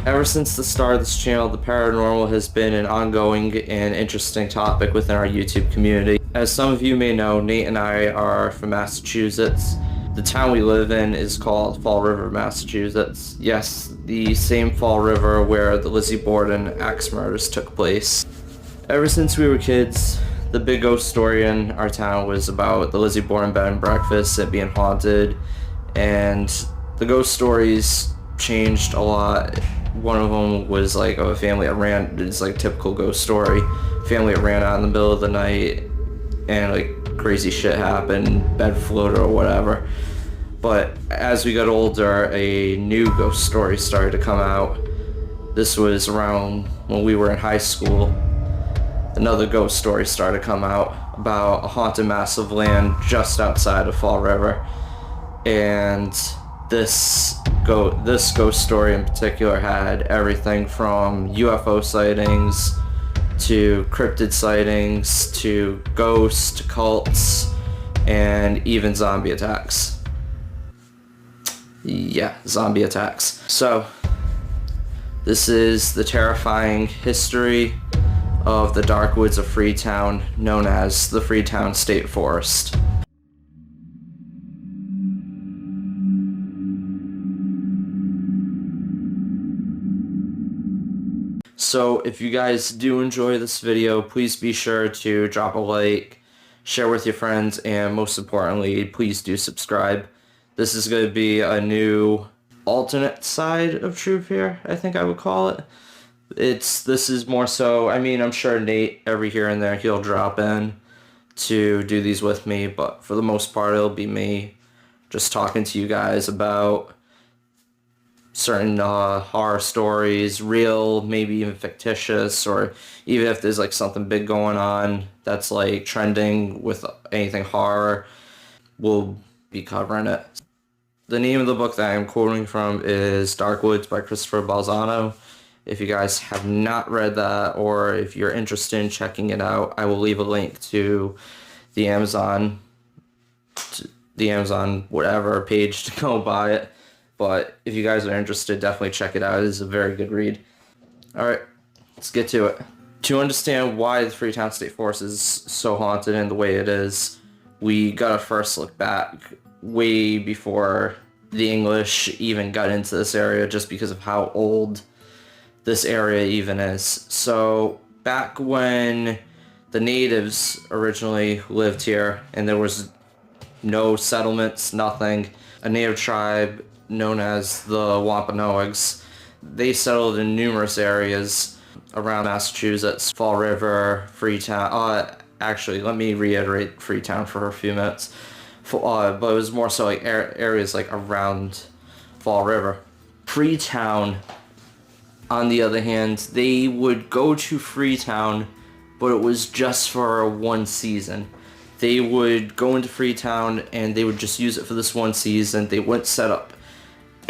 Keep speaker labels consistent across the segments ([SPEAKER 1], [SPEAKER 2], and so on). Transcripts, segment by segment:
[SPEAKER 1] Ever since the start of this channel, the paranormal has been an ongoing and interesting topic within our YouTube community. As some of you may know, Nate and I are from Massachusetts. The town we live in is called Fall River, Massachusetts. Yes, the same Fall River where the Lizzie Borden axe murders took place. Ever since we were kids, the big ghost story in our town was about the Lizzie Borden bed and breakfast and being haunted, and the ghost stories changed a lot. One of them was like of a family that ran, it's like a typical ghost story, family that ran out in the middle of the night and like crazy shit happened, bed floated or whatever. But as we got older, a new ghost story started to come out. This was around when we were in high school. Another ghost story started to come out about a haunted mass of land just outside of Fall River. And this ghost story in particular had everything from UFO sightings to cryptid sightings to ghosts, cults, and even zombie attacks. Yeah, zombie attacks. So, this is the terrifying history of the dark woods of Freetown, known as the Freetown State Forest. So if you guys do enjoy this video, please be sure to drop a like, share with your friends, and most importantly, please do subscribe. This is going to be a new alternate side of truth here, I think I would call it. This is more so, I mean, I'm sure Nate every here and there he'll drop in to do these with me, but for the most part it'll be me just talking to you guys about certain horror stories, real, maybe even fictitious, or even if there's like something big going on that's like trending with anything horror, we'll be covering it. The name of the book that I'm quoting from is Dark Woods by Christopher Balzano. If you guys have not read that, or if you're interested in checking it out, I will leave a link to the Amazon whatever page to go buy it. But if you guys are interested, definitely check it out. It is a very good read. Alright, let's get to it. To understand why the Freetown State Forest is so haunted in the way it is, we gotta first look back way before the English even got into this area, just because of how old this area even is. So back when the natives originally lived here and there was no settlements, nothing, a native tribe known as the Wampanoags, they settled in numerous areas around Massachusetts, Fall River, Freetown. Actually, let me reiterate Freetown for a few minutes. But it was more so like areas like around Fall River. Freetown, on the other hand, they would go to Freetown, but it was just for one season. They would go into Freetown and they would just use it for this one season. They wouldn't set up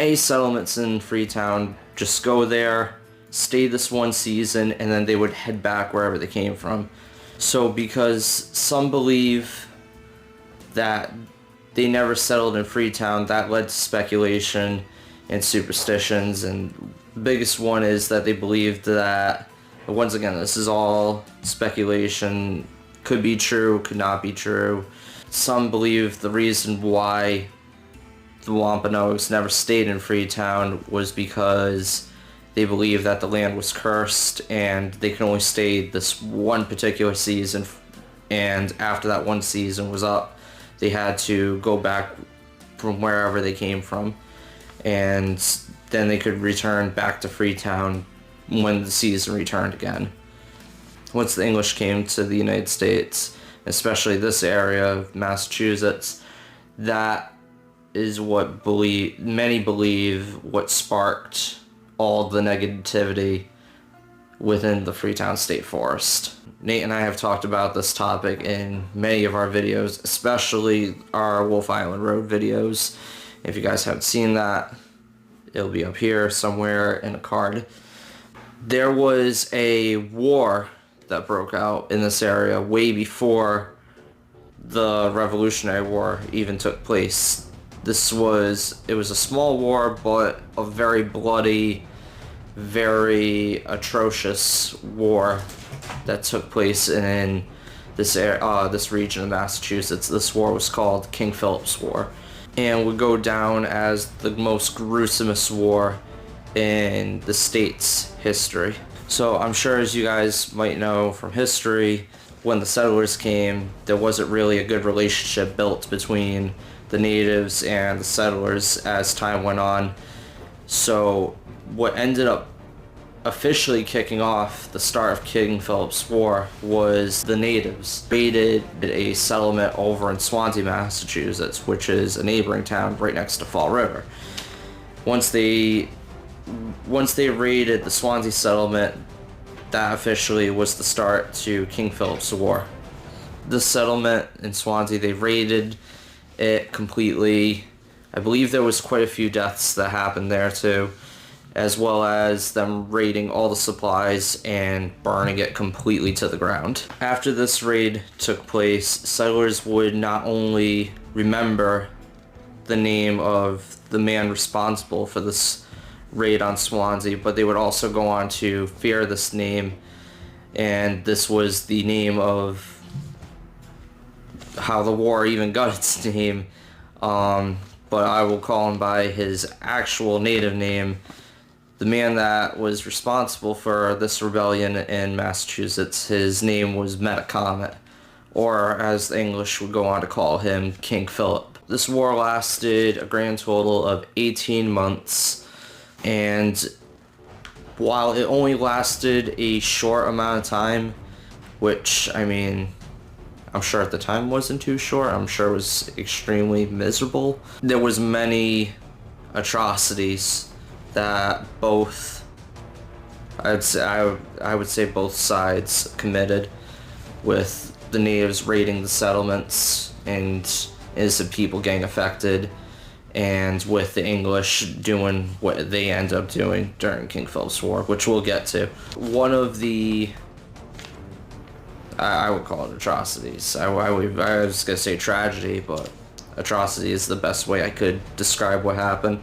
[SPEAKER 1] any settlements in Freetown, just go there, stay this one season, and then they would head back wherever they came from. So because some believe that they never settled in Freetown, that led to speculation and superstitions, and the biggest one is that they believed that, once again, this is all speculation, could be true, could not be true. Some believe the reason why the Wampanoags never stayed in Freetown was because they believed that the land was cursed and they could only stay this one particular season, and after that one season was up, they had to go back from wherever they came from, and then they could return back to Freetown when the season returned again. Once the English came to the United States, especially this area of Massachusetts, that is what many believe what sparked all the negativity within the Freetown State Forest. Nate and I have talked about this topic in many of our videos, especially our Wolf Island Road videos. If you guys haven't seen that, it'll be up here somewhere in a card. There was a war that broke out in this area way before the Revolutionary War even took place. It was a small war, but a very bloody, very atrocious war that took place in this region of Massachusetts. This war was called King Philip's War, and would go down as the most gruesomest war in the state's history. So I'm sure, as you guys might know from history, when the settlers came, there wasn't really a good relationship built between the natives and the settlers as time went on. So what ended up officially kicking off the start of King Philip's War was the natives raided a settlement over in Swansea, Massachusetts, which is a neighboring town right next to Fall River. Once they raided the Swansea settlement, that officially was the start to King Philip's War. The settlement in Swansea, they raided it completely. I believe there was quite a few deaths that happened there too, as well as them raiding all the supplies and burning it completely to the ground. After this raid took place, settlers would not only remember the name of the man responsible for this raid on Swansea, but they would also go on to fear this name, and this was the name of how the war even got its name, but I will call him by his actual native name. The man that was responsible for this rebellion in Massachusetts, his name was Metacomet, or as the English would go on to call him, King Philip. This war lasted a grand total of 18 months, and while it only lasted a short amount of time, which, I mean, I'm sure at the time wasn't too short, I'm sure it was extremely miserable, there was many atrocities that both, I would say both sides committed, with the natives raiding the settlements and innocent people getting affected, and with the English doing what they end up doing during King Philip's War, which we'll get to. One of the, I would call it atrocities. I was gonna say tragedy, but atrocity is the best way I could describe what happened.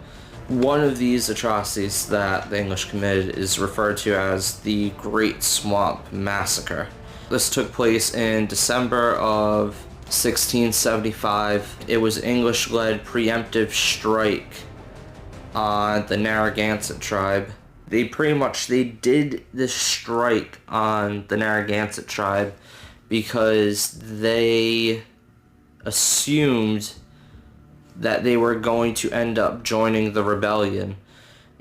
[SPEAKER 1] One of these atrocities that the English committed is referred to as the Great Swamp Massacre. This took place in December of 1675. It was English-led preemptive strike on the Narragansett tribe. They did this strike on the Narragansett tribe because they assumed that they were going to end up joining the rebellion.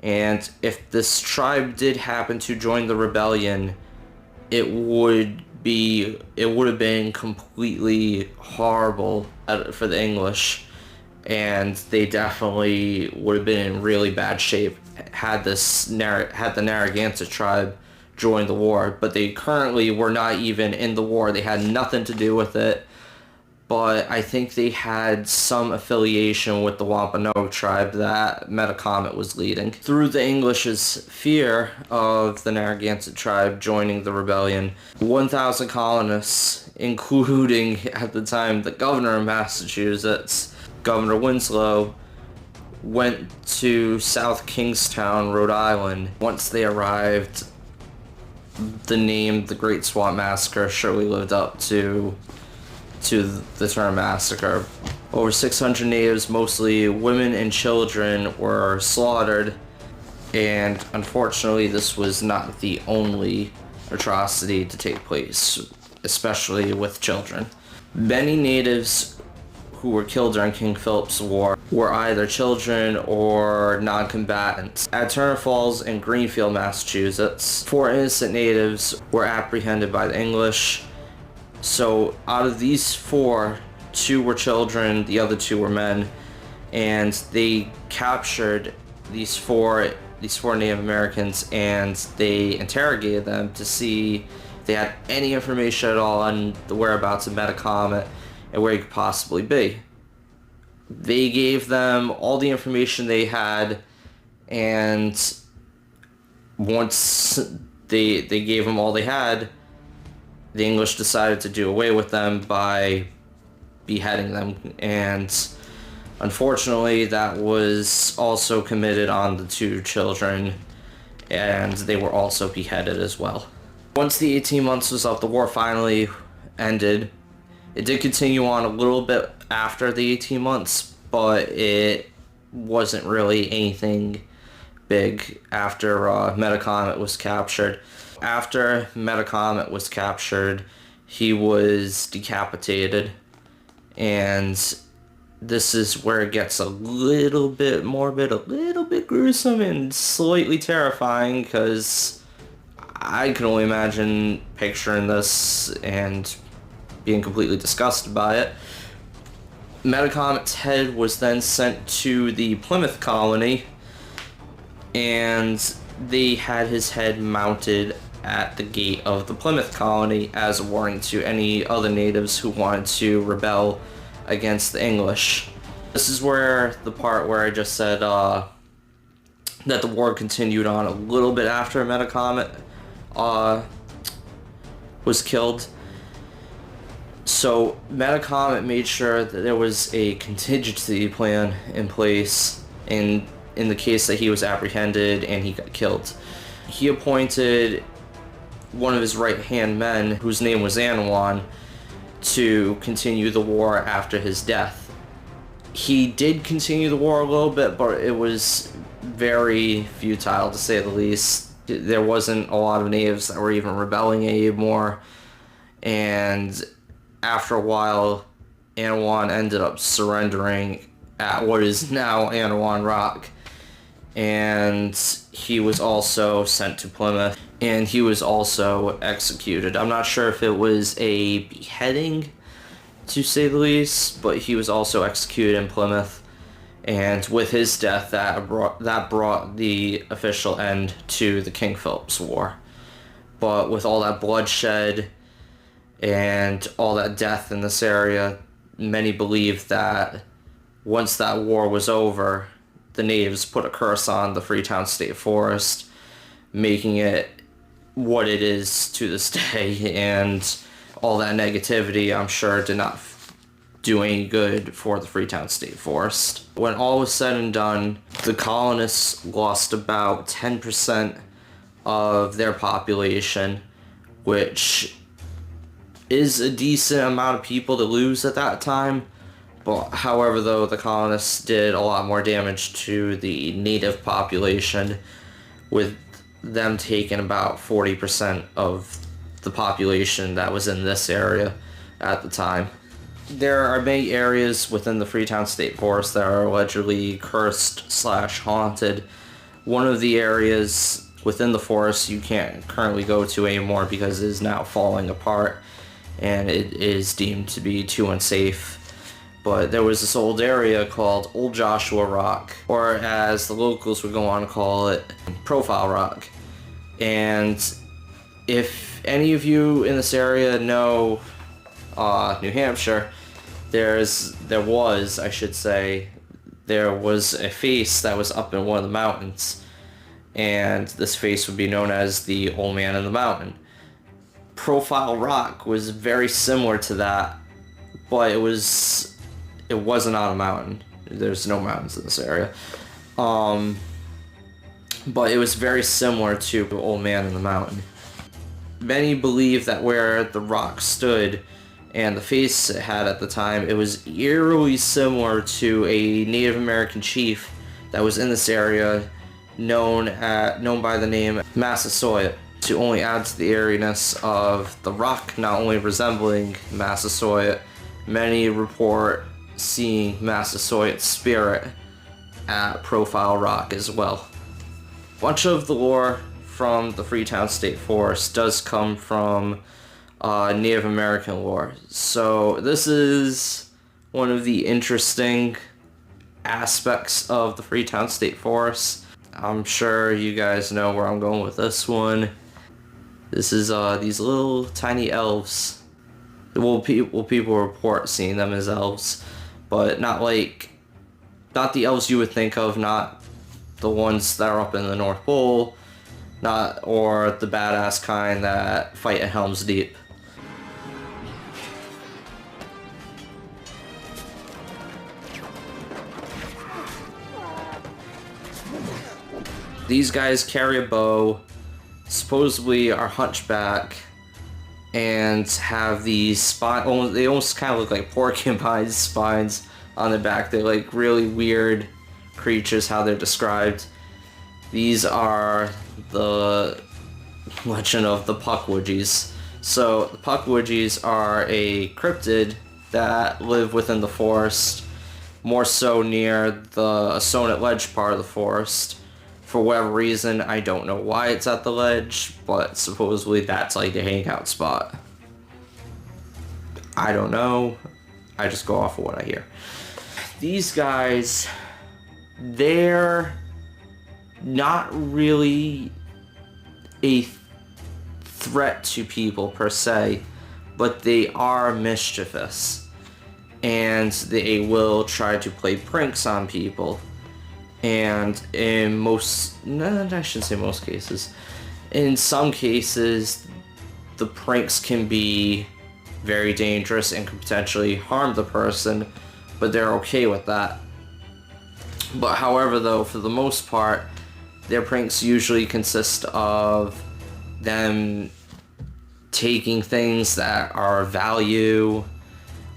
[SPEAKER 1] And if this tribe did happen to join the rebellion, it would have been completely horrible for the English, and they definitely would have been in really bad shape had the Narragansett tribe joined the war. But they currently were not even in the war. They had nothing to do with it, but I think they had some affiliation with the Wampanoag tribe that Metacomet was leading. Through the English's fear of the Narragansett tribe joining the rebellion, 1,000 colonists, including at the time the governor of Massachusetts, Governor Winslow, went to South Kingstown, Rhode Island. Once they arrived, the name the Great Swamp Massacre surely lived up to the term massacre. Over 600 natives, mostly women and children, were slaughtered, and unfortunately this was not the only atrocity to take place, especially with children. Many natives who were killed during King Philip's War were either children or non-combatants. At Turner Falls in Greenfield, Massachusetts, 4 innocent natives were apprehended by the English. So out of these 4, 2 were children, the other 2 were men, and they captured these four Native Americans, and they interrogated them to see if they had any information at all on the whereabouts of Metacomet and where he could possibly be. They gave them all the information they had, and once they gave them all they had, the English decided to do away with them by beheading them, and unfortunately that was also committed on the 2 children and they were also beheaded as well. Once the 18 months was up, the war finally ended. It did continue on a little bit after the 18 months, but it wasn't really anything big after Metacomet was captured. After Metacomet was captured, he was decapitated, and this is where it gets a little bit morbid, a little bit gruesome, and slightly terrifying, because I can only imagine picturing this and being completely disgusted by it. Metacomet's head was then sent to the Plymouth colony, and they had his head mounted at the gate of the Plymouth colony as a warning to any other natives who wanted to rebel against the English. This is where the part where I just said that the war continued on a little bit after Metacomet was killed. So Metacomet made sure that there was a contingency plan in place in the case that he was apprehended and he got killed. He appointed one of his right-hand men, whose name was Anawan, to continue the war after his death. He did continue the war a little bit, but it was very futile, to say the least. There wasn't a lot of natives that were even rebelling anymore, and after a while, Anawan ended up surrendering at what is now Anawan Rock, and he was also sent to Plymouth, and he was also executed. I'm not sure if it was a beheading, to say the least, but he was also executed in Plymouth, and with his death, that brought the official end to the King Philip's War. But with all that bloodshed and all that death in this area, many believe that once that war was over, the natives put a curse on the Freetown State Forest, making it what it is to this day, and all that negativity, I'm sure, did not do any good for the Freetown State Forest. When all was said and done, the colonists lost about 10% of their population, which is a decent amount of people to lose at that time. But however, though, the colonists did a lot more damage to the native population, with them taking about 40% of the population that was in this area at the time. There are many areas within the Freetown State Forest that are allegedly cursed/haunted. One of the areas within the forest you can't currently go to anymore because it is now falling apart and it is deemed to be too unsafe. But there was this old area called Old Joshua Rock, or as the locals would go on to call it, Profile Rock. And if any of you in this area know New Hampshire, there was a face that was up in one of the mountains, and this face would be known as the Old Man in the Mountain. Profile Rock was very similar to that, but it wasn't on a mountain. There's no mountains in this area. But it was very similar to the Old Man in the Mountain. Many believe that where the rock stood and the face it had at the time, it was eerily similar to a Native American chief that was in this area known by the name Massasoit. To only add to the eeriness of the rock not only resembling Massasoit, many report seeing Massasoit's spirit at Profile Rock as well. Much of the lore from the Freetown State Forest does come from Native American lore. So this is one of the interesting aspects of the Freetown State Forest. I'm sure you guys know where I'm going with this one. This is these little tiny elves. Well, people report seeing them as elves, but not the elves you would think of, not the ones that are up in the North Pole, or the badass kind that fight at Helm's Deep. These guys carry a bow, supposedly are hunchback, and have these spine. They almost kind of look like porcupine spines on their back. They're like really weird creatures, how they're described. These are the legend of the Puckwudgies. So the Puckwudgies are a cryptid that live within the forest, more so near the Sonnet Ledge part of the forest. For whatever reason, I don't know why it's at the ledge, but supposedly that's like a hangout spot. I don't know. I just go off of what I hear. These guys, they're not really a threat to people per se, but they are mischievous, and they will try to play pranks on people. And in I shouldn't say most cases, in some cases, the pranks can be very dangerous and can potentially harm the person, but they're okay with that. But however, though, for the most part, their pranks usually consist of them taking things that are of value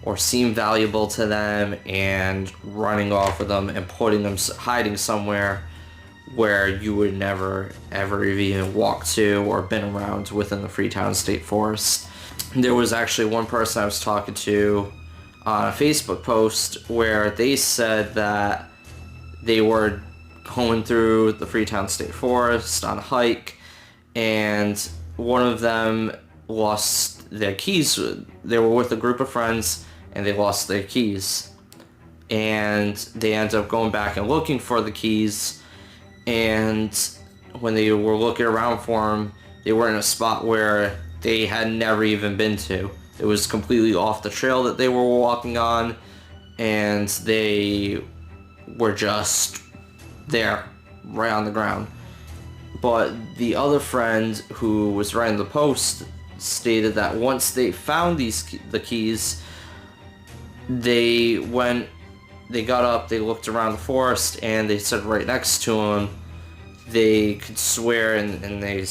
[SPEAKER 1] or seem valuable to them and running off with them and hiding somewhere where you would never ever even walk to or been around within the Freetown State Forest. There was actually one person I was talking to on a Facebook post where they said that they were going through the Freetown State Forest on a hike, and one of them lost their keys. They were with a group of friends and they lost their keys, and they ended up going back and looking for the keys, and when they were looking around for them, they were in a spot where they had never even been to. It was completely off the trail that they were walking on, and they were just there, right on the ground. But the other friend who was writing the post stated that once they found the keys, they got up, they looked around the forest, and they said right next to them, they could swear, and they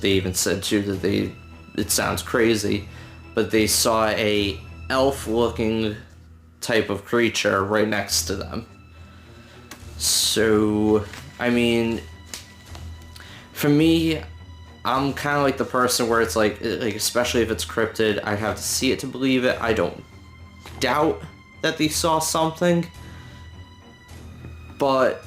[SPEAKER 1] even said too that it sounds crazy, but they saw a elf-looking type of creature right next to them. So, I mean, for me, I'm kind of like the person where it's like especially if it's cryptid, I have to see it to believe it. I don't doubt that they saw something, but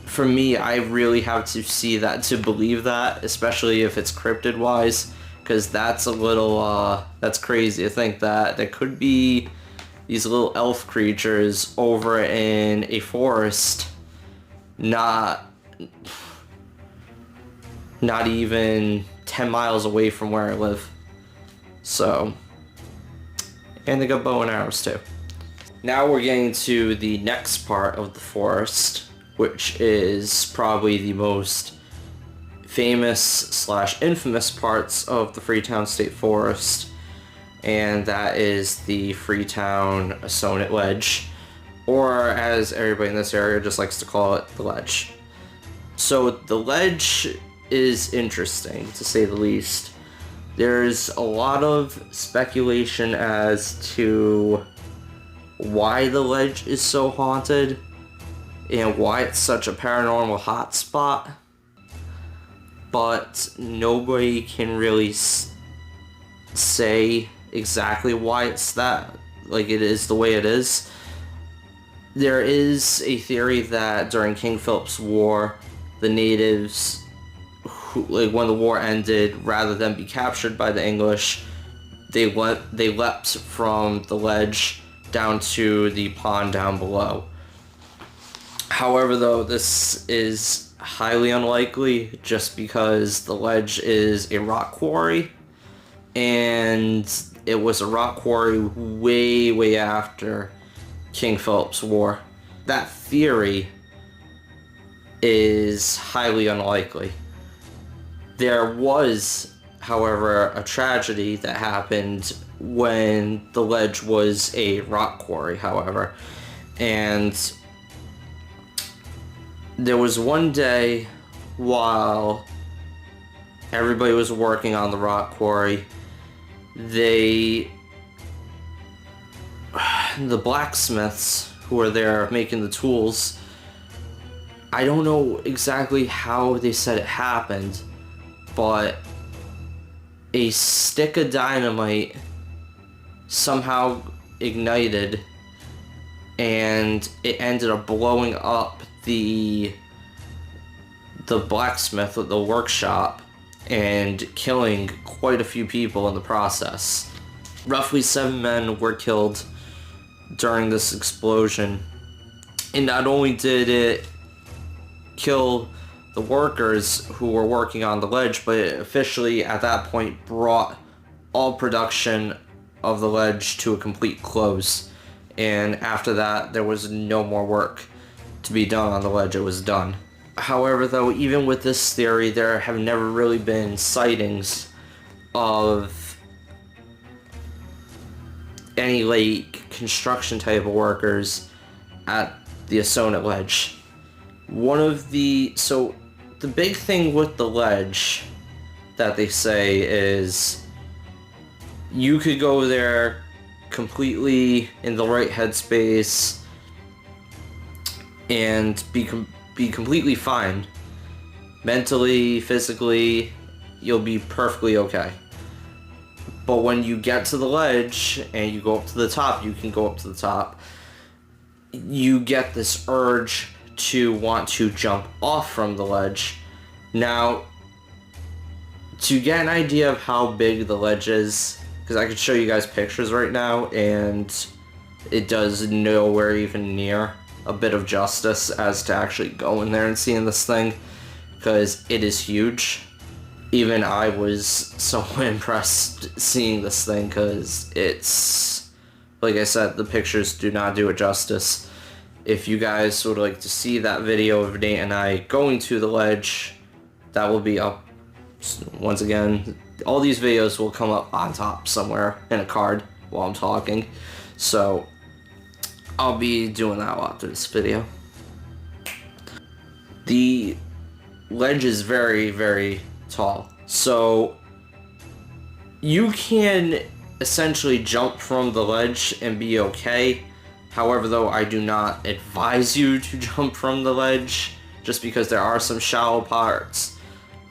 [SPEAKER 1] for me, I really have to see that to believe that, especially if it's cryptid wise, because that's a little that's crazy to think that there could be these little elf creatures over in a forest, not even 10 miles away from where I live. So, and they got bow and arrows too. Now we're getting to the next part of the forest, which is probably the most famous / infamous parts of the Freetown State Forest, and that is the Freetown Sonnet Ledge, or as everybody in this area just likes to call it, the Ledge. So the ledge is interesting, to say the least. There's a lot of speculation as to why the ledge is so haunted and why it's such a paranormal hotspot, but nobody can really say exactly why it's that, like it is the way it is. There is a theory that during King Philip's War, the natives, when the war ended, rather than be captured by the English, they leapt from the ledge down to the pond down below. However, though, this is highly unlikely just because the ledge is a rock quarry, and it was a rock quarry way after King Philip's War. That theory is highly unlikely. There was, however, a tragedy that happened when the ledge was a rock quarry, however, and There was one day while everybody was working on the rock quarry, the blacksmiths who were there making the tools, I don't know exactly how they said it happened, but a stick of dynamite somehow ignited and it ended up blowing up the blacksmith at the workshop and killing quite a few people in the process. Roughly 7 men were killed during this explosion, and not only did it kill the workers who were working on the ledge, but it officially at that point brought all production of the ledge to a complete close. And after that, there was no more work to be done on the ledge. It was done. However, though, even with this theory, there have never really been sightings of any like construction type of workers at the Asona ledge. So the big thing with the ledge that they say is you could go there completely in the right headspace and be completely fine. Mentally, physically, you'll be perfectly okay. But when you get to the ledge and you go up to the top, you can go up to the top, you get this urge to want to jump off from the ledge. Now, to get an idea of how big the ledge is, because I could show you guys pictures right now, and it does nowhere even near a bit of justice as to actually going there and seeing this thing, because it is huge. Even I was so impressed seeing this thing, because it's, like I said, the pictures do not do it justice. If you guys would like to see that video of Nate and I going to the ledge, that will be up. Once again, all these videos will come up on top somewhere in a card while I'm talking. So I'll be doing that after this video. The ledge is very, very tall. So you can essentially jump from the ledge and be okay. However, though, I do not advise you to jump from the ledge, just because there are some shallow parts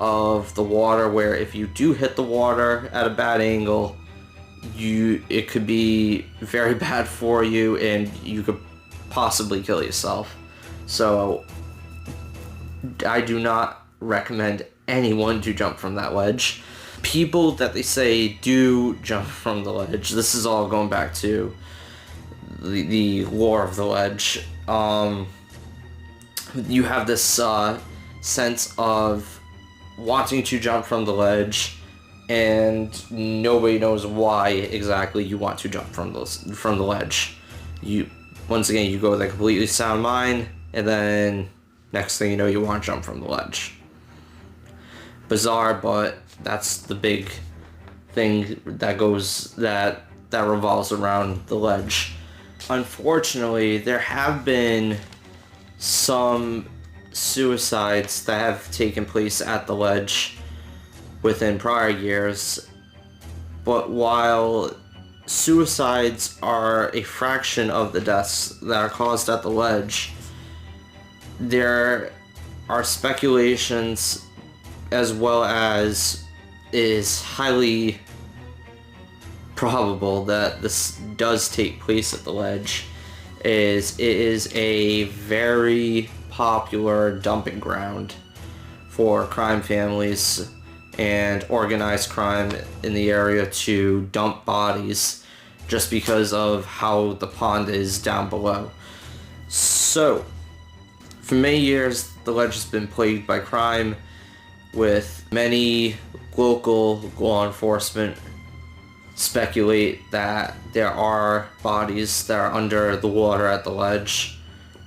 [SPEAKER 1] of the water where if you do hit the water at a bad angle, it could be very bad for you and you could possibly kill yourself. So I do not recommend anyone to jump from that ledge. People that they say do jump from the ledge, this is all going back to the lore of the ledge. You have this sense of wanting to jump from the ledge, and nobody knows why exactly you want to jump from the ledge. Once again, you go with a completely sound mind, and then next thing you know, you want to jump from the ledge. Bizarre, but that's the big thing that revolves around the ledge. Unfortunately, there have been some suicides that have taken place at the ledge within prior years, but while suicides are a fraction of the deaths that are caused at the ledge, there are speculations, as well as is highly probable that this does take place at the ledge, it is a very popular dumping ground for crime families and organized crime in the area to dump bodies, just because of how the pond is down below. So, for many years, the ledge has been plagued by crime, with many local law enforcement speculate that there are bodies that are under the water at the ledge,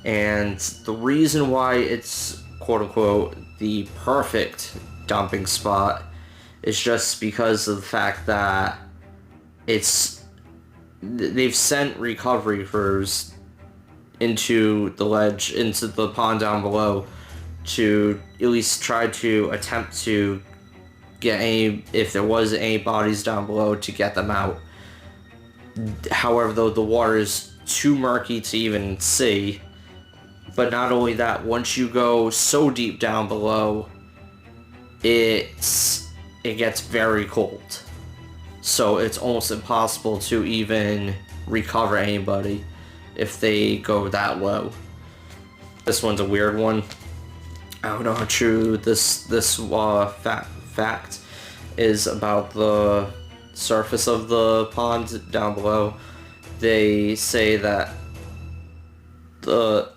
[SPEAKER 1] and the reason why it's quote-unquote the perfect dumping spot is just because of the fact that they've sent recovery crews into the ledge, into the pond down below, to at least try to attempt to get any, if there was any bodies down below, to get them out. However, though, the water is too murky to even see. But not only that, once you go so deep down below, it gets very cold. So it's almost impossible to even recover anybody if they go that low. This one's a weird one. I don't know how true this fact is about the surface of the pond down below. They say that the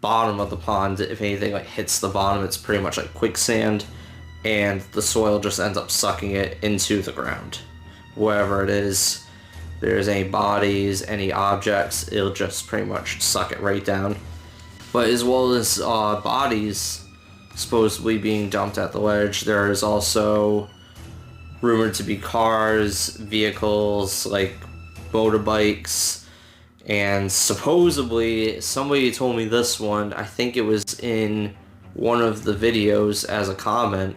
[SPEAKER 1] bottom of the pond, if anything like hits the bottom, it's pretty much like quicksand, and the soil just ends up sucking it into the ground. Wherever it is, there's any bodies, any objects, it'll just pretty much suck it right down. But as well as bodies supposedly being dumped at the ledge, there is also rumored to be cars, vehicles like motorbikes, and supposedly somebody told me this one, I think it was in one of the videos as a comment,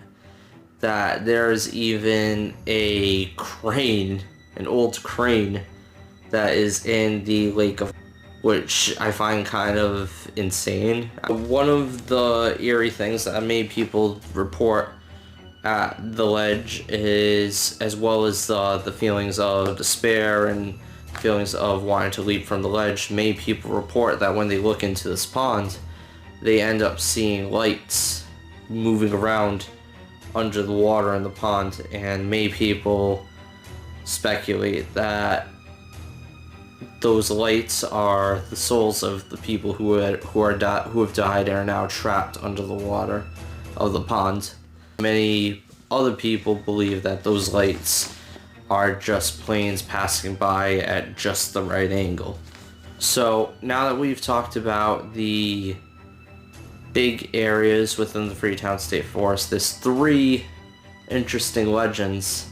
[SPEAKER 1] that there's even a crane, an old crane, that is in the lake of, which I find kind of insane. One of the eerie things that made people report at the ledge is, as well as the feelings of despair and feelings of wanting to leap from the ledge, made people report that when they look into this pond, they end up seeing lights moving around under the water in the pond, and made people speculate that those lights are the souls of the people who have died and are now trapped under the water of the pond. Many other people believe that those lights are just planes passing by at just the right angle. So now that we've talked about the big areas within the Freetown State Forest, there's 3 interesting legends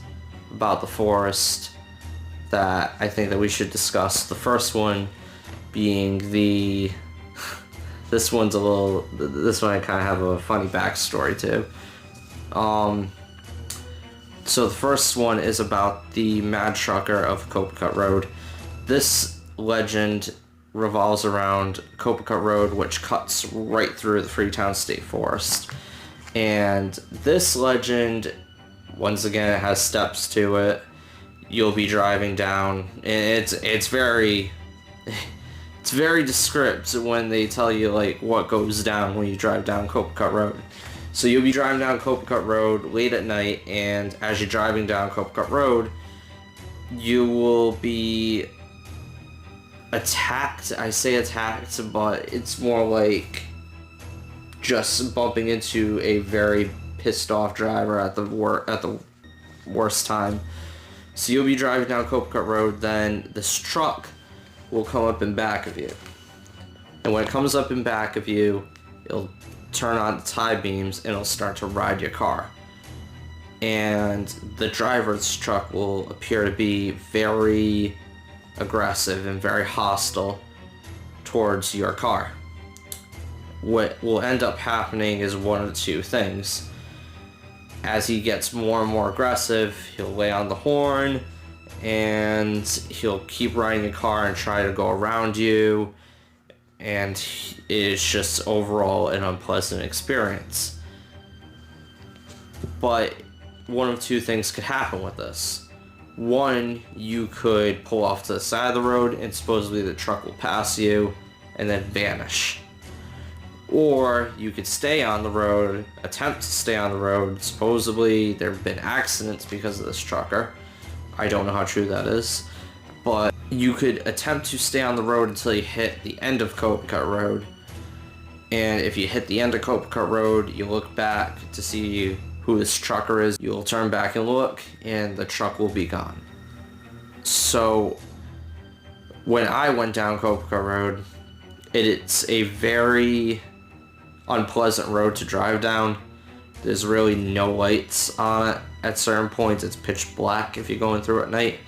[SPEAKER 1] about the forest that I think that we should discuss. The first one being this one I kind of have a funny backstory to. So the first one is about the Mad Trucker of Copacut Road. This legend revolves around Copacut Road, which cuts right through the Freetown State Forest. And this legend, once again, it has steps to it. You'll be driving down, and it's very descriptive when they tell you like what goes down when you drive down Copacut Road. So you'll be driving down Copacut Road late at night, and as you're driving down Copacut Road, you will be attacked. I say attacked, but it's more like just bumping into a very pissed off driver at the worst time. So you'll be driving down Copacut Road, then this truck will come up in back of you. And when it comes up in back of you, it'll turn on the tie beams and it'll start to ride your car. And the driver's truck will appear to be very aggressive and very hostile towards your car. What will end up happening is one of 2 things. As he gets more and more aggressive, he'll lay on the horn and he'll keep riding the car and try to go around you, and it's just overall an unpleasant experience. But one of 2 things could happen with this. One, you could pull off to the side of the road and supposedly the truck will pass you and then vanish. Or you could stay on the road, attempt to stay on the road. Supposedly there have been accidents because of this trucker. I don't know how true that is. But you could attempt to stay on the road until you hit the end of Copacut Road. And if you hit the end of Copacut Road, you look back to see who this trucker is. You'll turn back and look, and the truck will be gone. So when I went down Copacut Road, it's a very unpleasant road to drive down. There's really no lights on it. At certain points, it's pitch black if you're going through at night,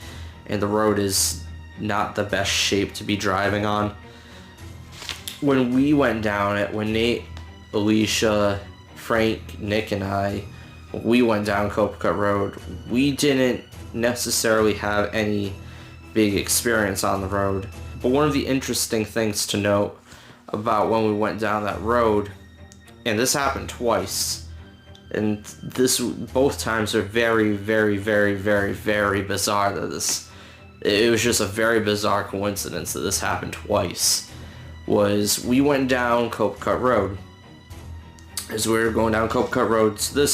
[SPEAKER 1] and the road is not the best shape to be driving on. When we went down it, when Nate Alicia, Frank, Nick, and I, we went down Copacut Road. We didn't necessarily have any big experience on the road. But one of the interesting things to note about when we went down that road, and this happened twice, and both times are very, very, very, very, very bizarre. It was just a very bizarre coincidence that this happened twice. Was we went down Copacut Road. As we were going down Copacut Road, so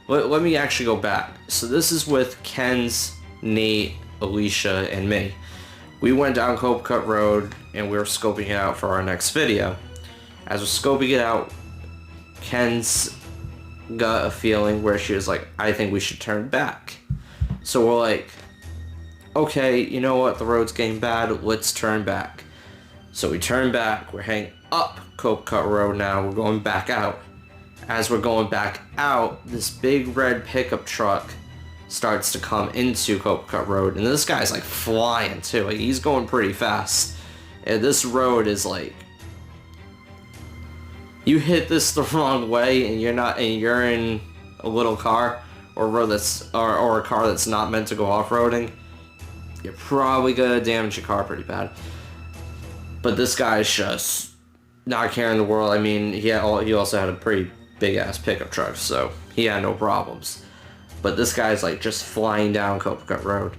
[SPEAKER 1] let me actually go back. So this is with Ken's, Nate, Alicia, and me. We went down Copacut Road and we were scoping it out for our next video. As we're scoping it out, Ken's got a feeling where she was like, I think we should turn back. So we're like, okay, you know what, the road's getting bad, let's turn back. So we turn back, we're heading up Copacut Road now, we're going back out. As we're going back out, this big red pickup truck starts to come into Copacut Road, and this guy's like flying too. Like, he's going pretty fast, and this road is like, you hit this the wrong way, and you're in a little car or a road or a car that's not meant to go off-roading, you're probably gonna damage your car pretty bad. But this guy's just not caring the world. I mean, he also had a pretty big ass pickup truck, so he had no problems. But this guy's like just flying down Copacut Road.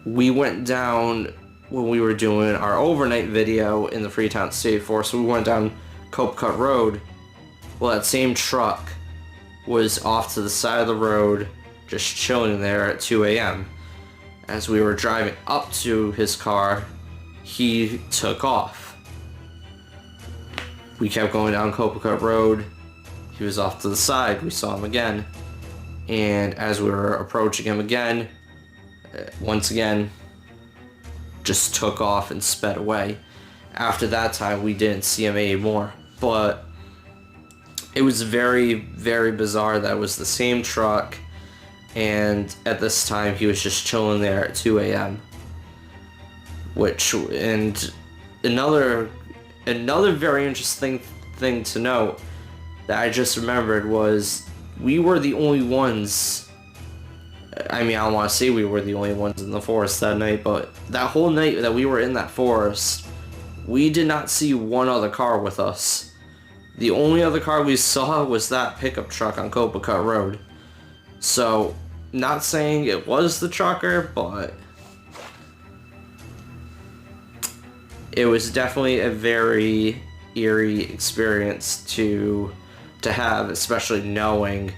[SPEAKER 1] We went down when we were doing our overnight video in the Freetown State Forest. We went down Copacut Road. Well, that same truck was off to the side of the road, just chilling there at 2 a.m. As we were driving up to his car, he took off. We kept going down Copacut Road. He was off to the side. We saw him again. And as we were approaching him again, once again, just took off and sped away. After that time, we didn't see him anymore. But it was very, very bizarre that it was the same truck, and at this time he was just chilling there at 2 a.m. And another very interesting thing to note that I just remembered was we were the only ones. I mean, I don't want to say we were the only ones in the forest that night, but that whole night that we were in that forest, we did not see one other car with us. The only other car we saw was that pickup truck on Copacut Road. So, not saying it was the trucker, but it was definitely a very eerie experience to have, especially knowing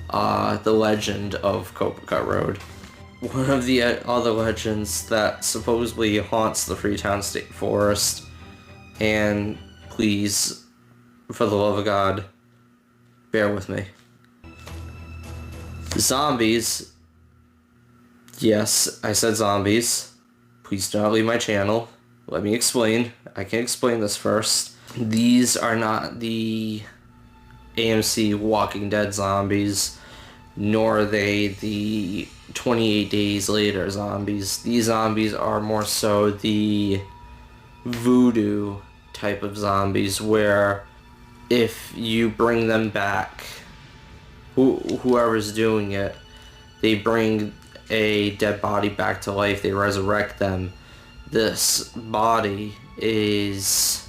[SPEAKER 1] the legend of Copacut Road. One of the other legends that supposedly haunts the Freetown State Forest, and please, for the love of God, bear with me. Zombies. Yes, I said zombies. Please do not leave my channel. Let me explain. I can explain this first. These are not the AMC Walking Dead zombies, nor are they the 28 Days Later zombies. These zombies are more so the voodoo type of zombies, where if you bring them back, whoever's doing it, they bring a dead body back to life, they resurrect them. This body is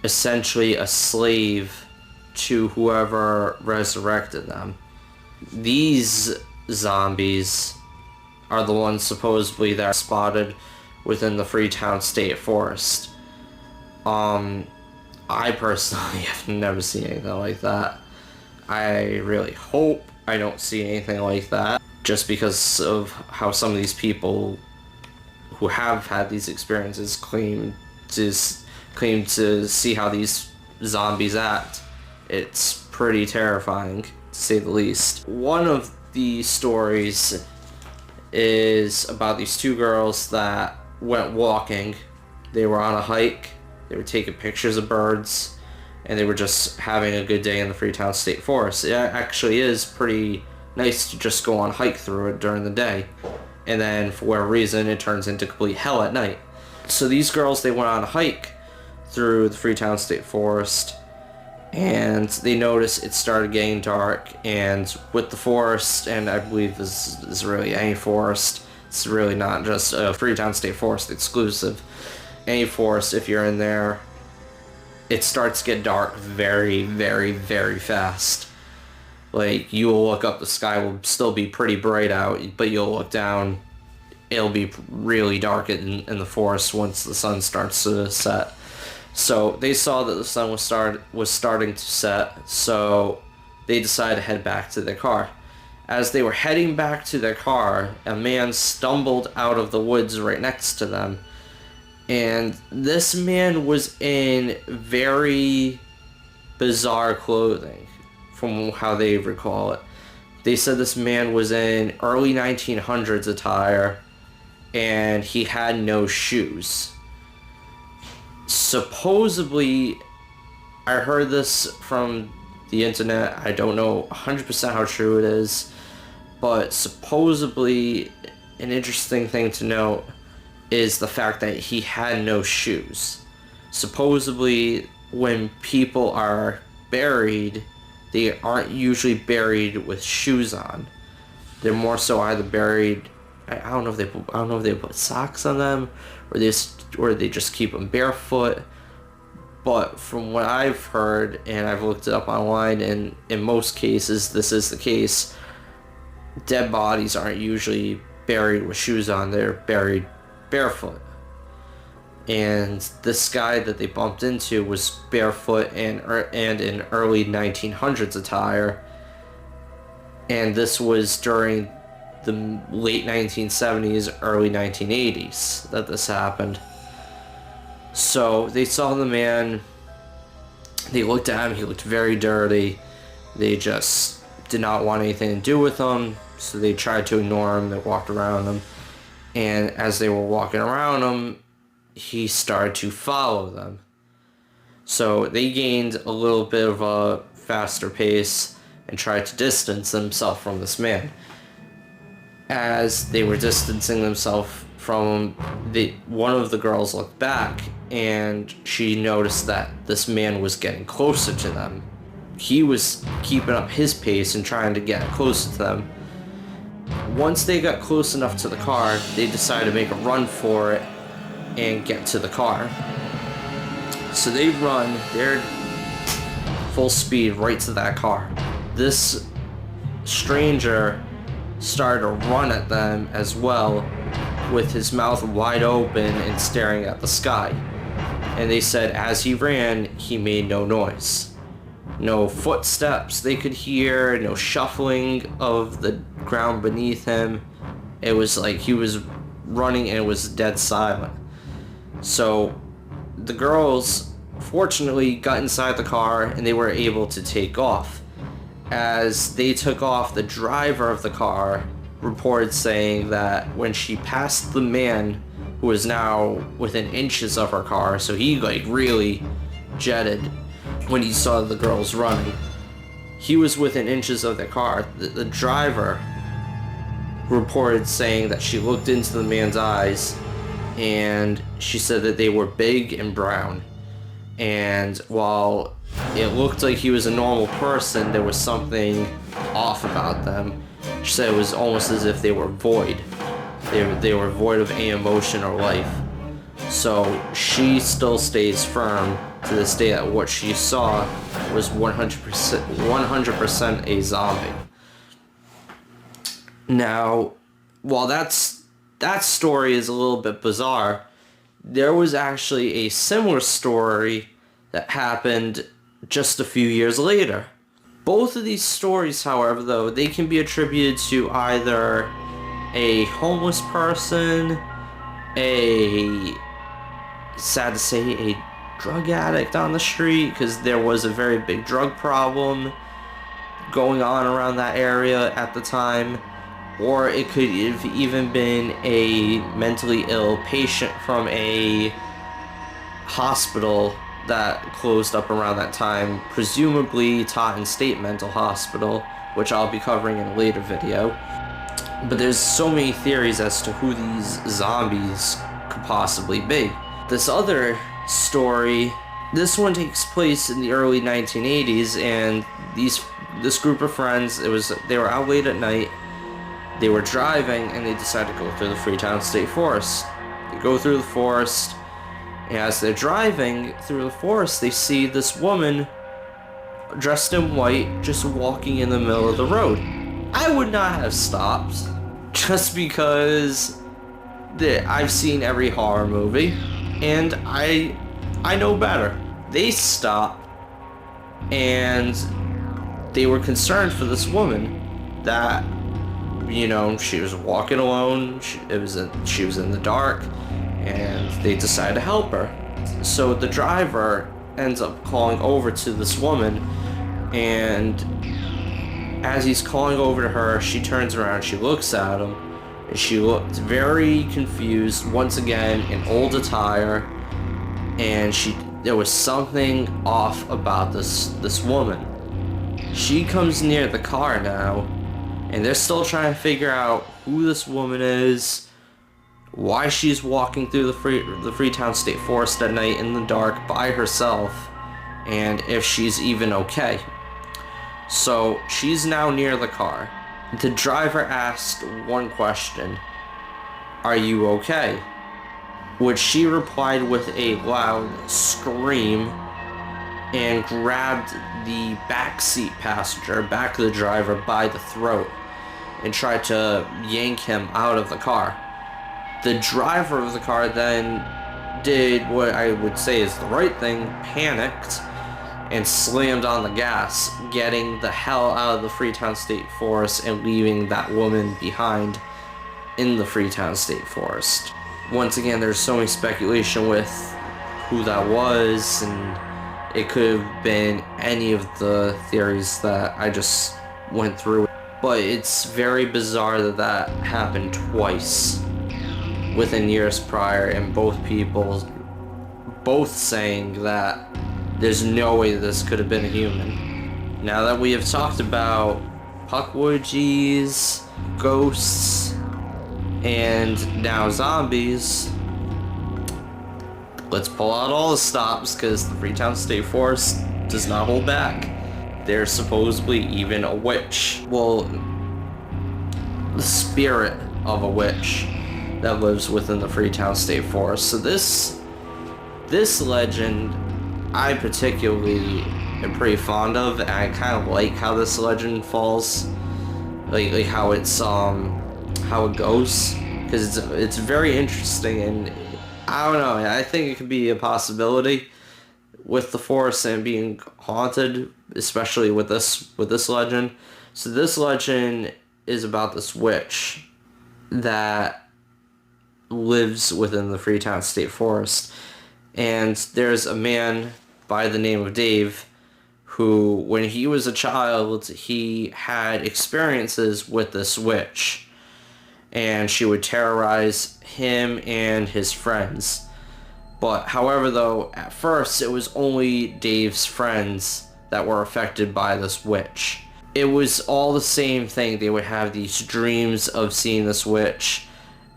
[SPEAKER 1] essentially a slave to whoever resurrected them. These zombies are the ones supposedly that are spotted within the Freetown State Forest. I personally have never seen anything like that. I really hope I don't see anything like that, just because of how some of these people who have had these experiences claim to see how these zombies act. It's pretty terrifying, to say the least. One of the stories is about these two girls that went walking. They were on a hike, they were taking pictures of birds, and they were just having a good day in the Freetown State Forest. It actually is pretty nice to just go on a hike through it during the day, and then for whatever reason it turns into complete hell at night. So these girls, they went on a hike through the Freetown State Forest, and they noticed it started getting dark, and with the forest, and I believe this is really any forest, it's really not just a Freetown State Forest exclusive, any forest, if you're in there, it starts to get dark very, very, very fast. Like, you will look up, the sky will still be pretty bright out, but you'll look down, it'll be really dark in the forest once the sun starts to set. So they saw that the sun was starting to set, so they decided to head back to their car. As they were heading back to their car, a man stumbled out of the woods right next to them. And this man was in very bizarre clothing, from how they recall it. They said this man was in early 1900s attire, and he had no shoes. Supposedly, I heard this from the internet, I don't know 100% how true it is, but supposedly an interesting thing to note is the fact that he had no shoes. Supposedly, when people are buried, they aren't usually buried with shoes on. They're more so either buried, I don't know if they put socks on them, or they just keep them barefoot. But from what I've heard, and I've looked it up online, and in most cases this is the case, dead bodies aren't usually buried with shoes on, they're buried barefoot. And this guy that they bumped into was barefoot and in early 1900s attire, and this was during the late 1970s, early 1980s that this happened. So they saw the man, they looked at him, he looked very dirty, they just did not want anything to do with him, so they tried to ignore him, they walked around him, and as they were walking around him, he started to follow them. So they gained a little bit of a faster pace and tried to distance themselves from this man. As they were distancing themselves from him, one of the girls looked back and she noticed that this man was getting closer to them. He was keeping up his pace and trying to get closer to them. Once they got close enough to the car, they decided to make a run for it and get to the car. So they run, they're full speed right to that car. This stranger started to run at them as well, with his mouth wide open and staring at the sky. And they said as he ran, he made no noise. No footsteps they could hear, no shuffling of the ground beneath him. It was like he was running and it was dead silent. So the girls fortunately got inside the car and they were able to take off. As they took off, the driver of the car reported saying that when she passed the man who was now within inches of her car, so he like really jetted when he saw the girls running. He was within inches of the car. The driver reported saying that she looked into the man's eyes and she said that they were big and brown. And while it looked like he was a normal person, there was something off about them. She said it was almost as if they were void. They were void of any emotion or life. So she still stays firm to this day that what she saw was 100% a zombie. Now, while that story is a little bit bizarre, there was actually a similar story that happened just a few years later. Both of these stories, however, though, they can be attributed to either a homeless person, sad to say, a drug addict on the street, because there was a very big drug problem going on around that area at the time, or it could have even been a mentally ill patient from a hospital that closed up around that time, presumably Taunton State Mental Hospital, which I'll be covering in a later video. But there's so many theories as to who these zombies could possibly be. This other story This one takes place in the early 1980s, and this group of friends, they were out late at night. They were driving, and they decided to go through the Freetown State Forest. They go through the forest, and as they're driving through the forest, they see this woman dressed in white just walking in the middle of the road. I would not have stopped, just because I've seen every horror movie, and I know better. They stopped, and they were concerned for this woman that, she was walking alone. She was in the dark, and they decided to help her. So the driver ends up calling over to this woman, and as he's calling over to her, she turns around, she looks at him, and she looked very confused. Once again, in old attire, and there was something off about this woman. She comes near the car now, and they're still trying to figure out who this woman is, why she's walking through the Freetown State Forest at night in the dark by herself, and if she's even okay. So she's now near the car. The driver asked one question: "Are you okay?" Which she replied with a loud scream and grabbed the backseat passenger, back of the driver, by the throat and tried to yank him out of the car. The driver of the car then did what I would say is the right thing, panicked, and slammed on the gas, getting the hell out of the Freetown State Forest and leaving that woman behind in the Freetown State Forest. Once again, there's so much speculation with who that was, and it could have been any of the theories that I just went through. But it's very bizarre that happened twice within years prior, and both people saying that there's no way this could have been a human. Now that we have talked about Puckwudgies, ghosts, and now zombies, let's pull out all the stops, because the Freetown State Forest does not hold back. There's supposedly even a witch. Well, the spirit of a witch that lives within the Freetown State Forest. So this legend I particularly am pretty fond of, and I kind of like how this legend falls, like how it's how it goes, because it's very interesting, and I don't know, I think it could be a possibility with the forest and being haunted, especially with this legend. So this legend is about this witch that lives within the Freetown State Forest, and there's a man by the name of Dave who, when he was a child, he had experiences with this witch, and she would terrorize him and his friends. But however, though, at first it was only Dave's friends that were affected by this witch. It was all the same thing. They would have these dreams of seeing this witch,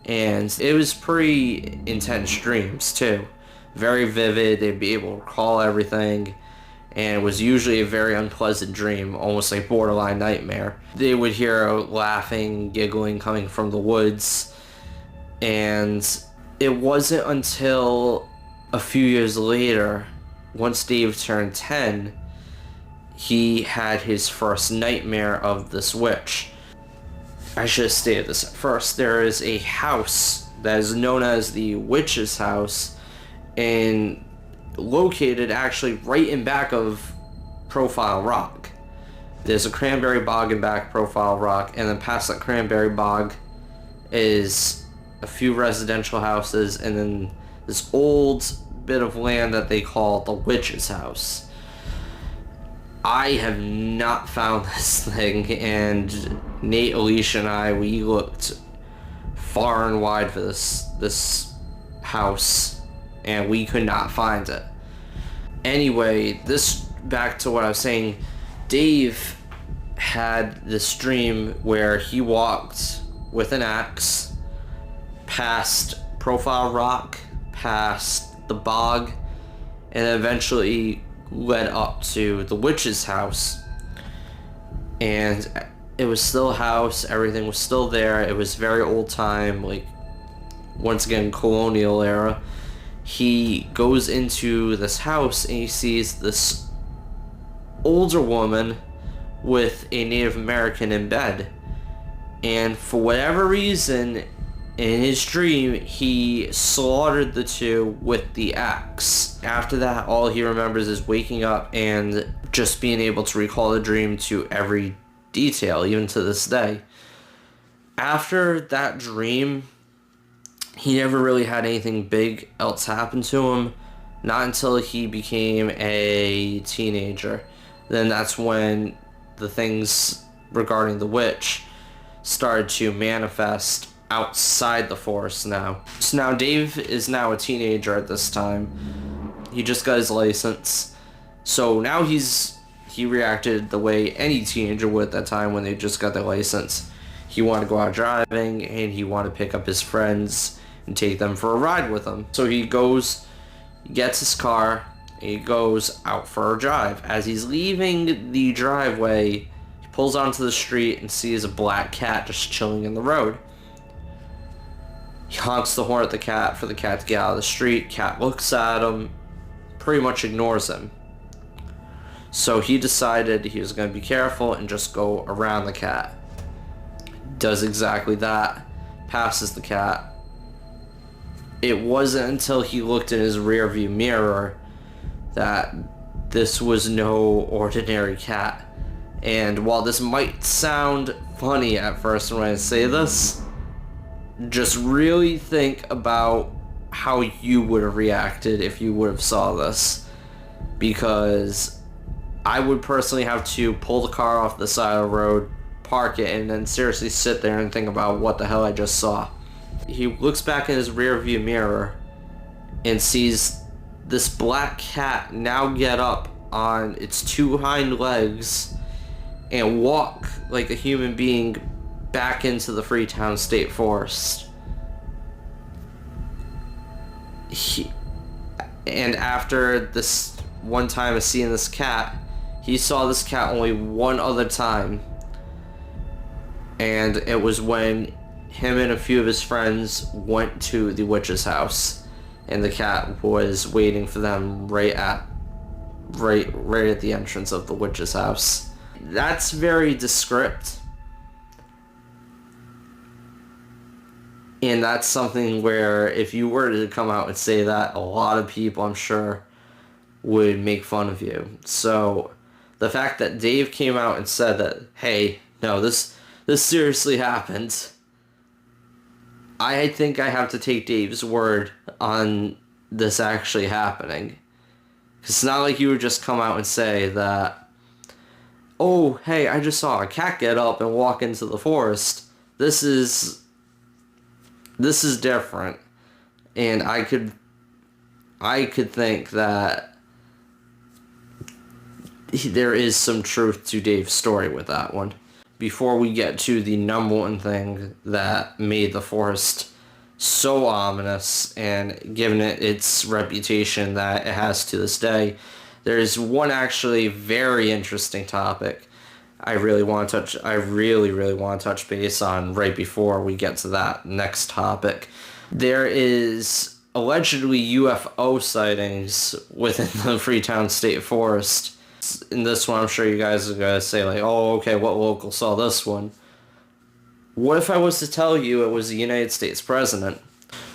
[SPEAKER 1] and it was pretty intense dreams too. Very vivid. They'd be able to recall everything, and it was usually a very unpleasant dream, almost like borderline nightmare. They would hear laughing, giggling coming from the woods, and it wasn't until a few years later, once Dave turned 10, he had his first nightmare of this witch. I should have stated this at first. There is a house that is known as the Witch's House, and located actually right in back of Profile Rock. There's a cranberry bog in back Profile Rock, and then past that cranberry bog is a few residential houses, and then this old bit of land that they call the Witch's House. I have not found this thing, and Nate, Alicia, and I, we looked far and wide for this house, and we could not find it. Anyway, back to what I was saying, Dave had this dream where he walked with an axe past Profile Rock, past the bog, and eventually led up to the witch's house. And it was still a house, everything was still there. It was very old time, like, once again, colonial era. He goes into this house and he sees this older woman with a Native American in bed. And for whatever reason, in his dream, he slaughtered the two with the axe. After that, all he remembers is waking up and just being able to recall the dream to every detail, even to this day. After that dream, he never really had anything big else happen to him, not until he became a teenager. Then that's when the things regarding the witch started to manifest outside the forest now. So now Dave is now a teenager at this time. He just got his license. So now he reacted the way any teenager would at that time when they just got their license. He wanted to go out driving and he wanted to pick up his friends and take them for a ride with him. So he gets his car, and he goes out for a drive. As he's leaving the driveway, he pulls onto the street and sees a black cat just chilling in the road. He honks the horn at the cat for the cat to get out of the street. Cat looks at him, pretty much ignores him. So he decided he was going to be careful and just go around the cat. Does exactly that, passes the cat. It wasn't until he looked in his rearview mirror that this was no ordinary cat. And while this might sound funny at first when I say this, just really think about how you would have reacted if you would have saw this. Because I would personally have to pull the car off the side of the road, park it, and then seriously sit there and think about what the hell I just saw. He looks back in his rear view mirror and sees this black cat now get up on its two hind legs and walk like a human being back into the Freetown State Forest. And after this one time of seeing this cat, he saw this cat only one other time. And it was when him and a few of his friends went to the witch's house, and the cat was waiting for them right at the entrance of the witch's house. That's very descriptive, and that's something where if you were to come out and say that, a lot of people, I'm sure, would make fun of you. So the fact that Dave came out and said that, hey, no, this seriously happened, I think I have to take Dave's word on this actually happening. It's not like you would just come out and say that, oh, hey, I just saw a cat get up and walk into the forest. This is different. And I could think that there is some truth to Dave's story with that one. Before we get to the number one thing that made the forest so ominous and given it its reputation that it has to this day, there's one actually very interesting topic I really want to touch base on right before we get to that next topic. There is allegedly UFO sightings within the Freetown State Forest. In this one, I'm sure you guys are going to say, like, oh, okay, what local saw this one? What if I was to tell you it was the United States president?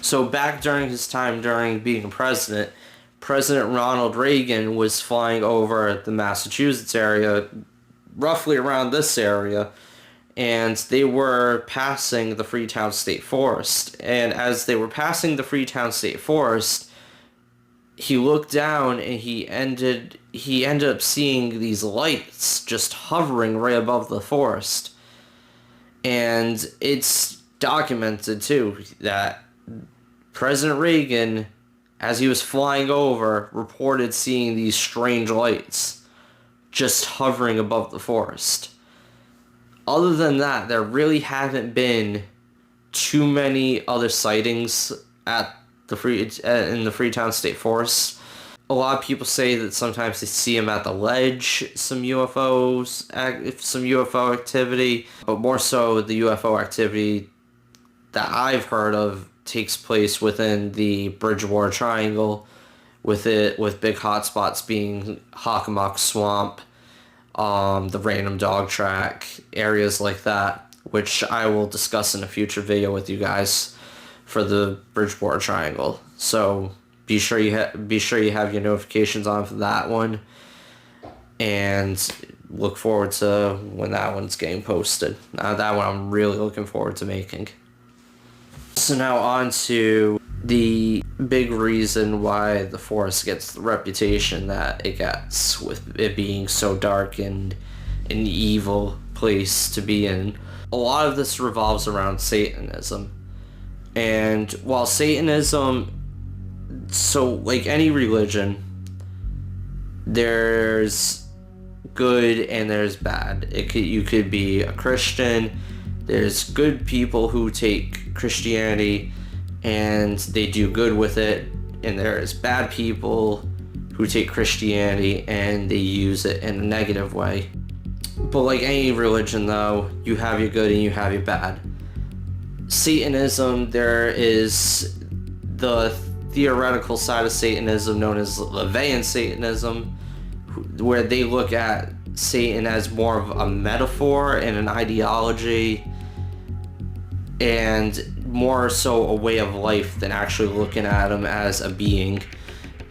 [SPEAKER 1] So back during his time during being president, President Ronald Reagan was flying over the Massachusetts area, roughly around this area, and they were passing the Freetown State Forest. And as they were passing the Freetown State Forest, he looked down and he ended up seeing these lights just hovering right above the forest. And it's documented too that President Reagan, as he was flying over, reported seeing these strange lights just hovering above the forest. Other than that, there really haven't been too many other sightings in the Freetown State Forest. A lot of people say that sometimes they see him at the ledge, some UFO activity, but more so the UFO activity that I've heard of takes place within the Bridgewater Triangle, with big hotspots being Hockomock Swamp, the Random Dog Track, areas like that, which I will discuss in a future video with you guys for the Bridgewater Triangle. So be sure you have your notifications on for that one, and look forward to when that one's getting posted. That one I'm really looking forward to making. So now on to the big reason why the forest gets the reputation that it gets, with it being so dark and an evil place to be in. A lot of this revolves around Satanism. And while Satanism, so like any religion, there's good and there's bad. You could be a Christian. There's good people who take Christianity and they do good with it, and there's bad people who take Christianity and they use it in a negative way. But like any religion though, you have your good and you have your bad. Satanism, there is the theoretical side of Satanism known as Levian Satanism, where they look at Satan as more of a metaphor and an ideology, and more so a way of life than actually looking at him as a being.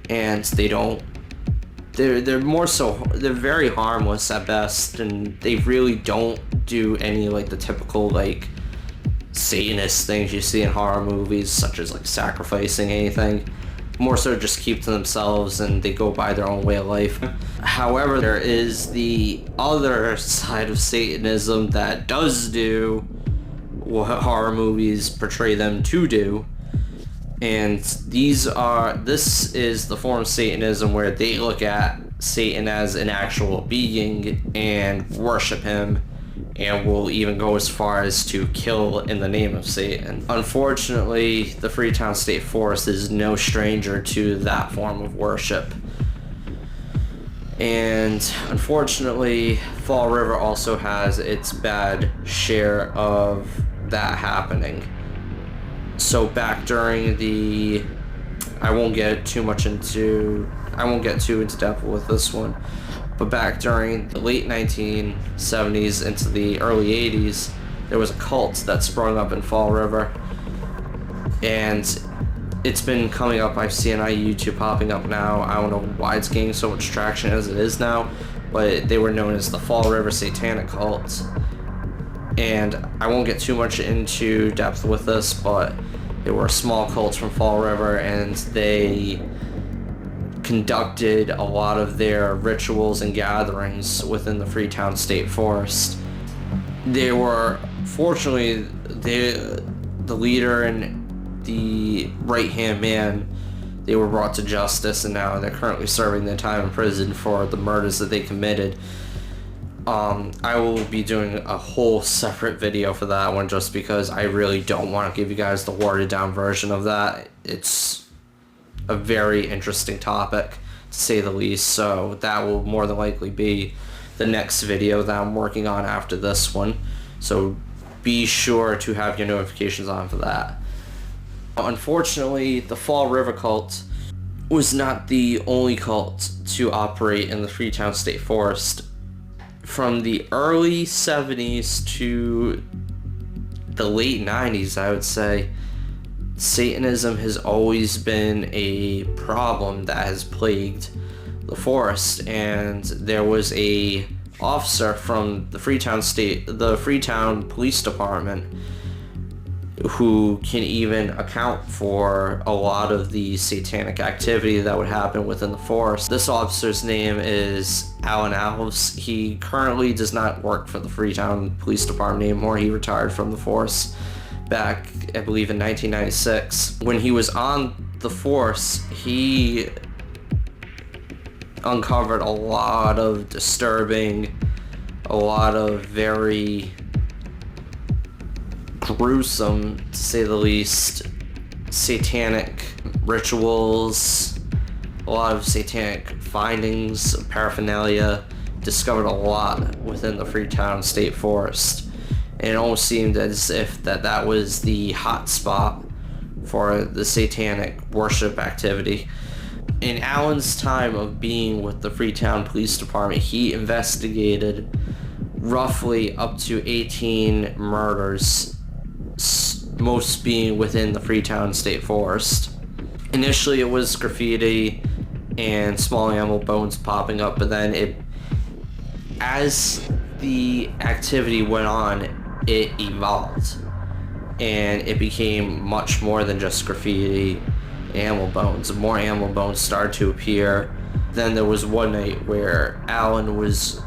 [SPEAKER 1] And they're more so, they're very harmless at best, and they really don't do any like the typical like Satanist things you see in horror movies, such as like sacrificing anything. More so just keep to themselves and they go by their own way of life. However, there is the other side of Satanism that does do what horror movies portray them to do, and this is the form of Satanism where they look at Satan as an actual being and worship him, and will even go as far as to kill in the name of Satan. Unfortunately, the Freetown State Forest is no stranger to that form of worship. And unfortunately, Fall River also has its bad share of that happening. So back during I won't get too into depth with this one, but back during the late 1970s into the early 80s, there was a cult that sprung up in Fall River, and it's been coming up. I've seen on YouTube popping up now. I don't know why it's gaining so much traction as it is now, but they were known as the Fall River Satanic Cult. And I won't get too much into depth with this, but they were a small cult from Fall River, and they conducted a lot of their rituals and gatherings within the Freetown State Forest. They were, fortunately, the leader and the right-hand man, they were brought to justice, and now they're currently serving their time in prison for the murders that they committed. I will be doing a whole separate video for that one, just because I really don't want to give you guys the watered down version of that. It's a very interesting topic, to say the least, so that will more than likely be the next video that I'm working on after this one. So be sure to have your notifications on for that. Unfortunately, the Fall River cult was not the only cult to operate in the Freetown State Forest. From the early 70s to the late 90s, I would say, Satanism has always been a problem that has plagued the forest, and there was a officer from the Freetown Police Department who can even account for a lot of the satanic activity that would happen within the forest. This officer's name is Alan Alves. He currently does not work for the Freetown Police Department anymore. He retired from the force back, I believe, in 1996. When he was on the force, he uncovered a lot of disturbing, a lot of very gruesome, to say the least, satanic rituals a lot of satanic findings, paraphernalia, discovered a lot within the Freetown State Forest. And it almost seemed as if that was the hot spot for the satanic worship activity. In Allen's time of being with the Freetown Police Department, he investigated roughly up to 18 murders, most being within the Freetown State Forest. Initially it was graffiti and small animal bones popping up, but then as the activity went on, it evolved and it became much more than just graffiti, animal bones. More animal bones started to appear. Then there was one night where Allen was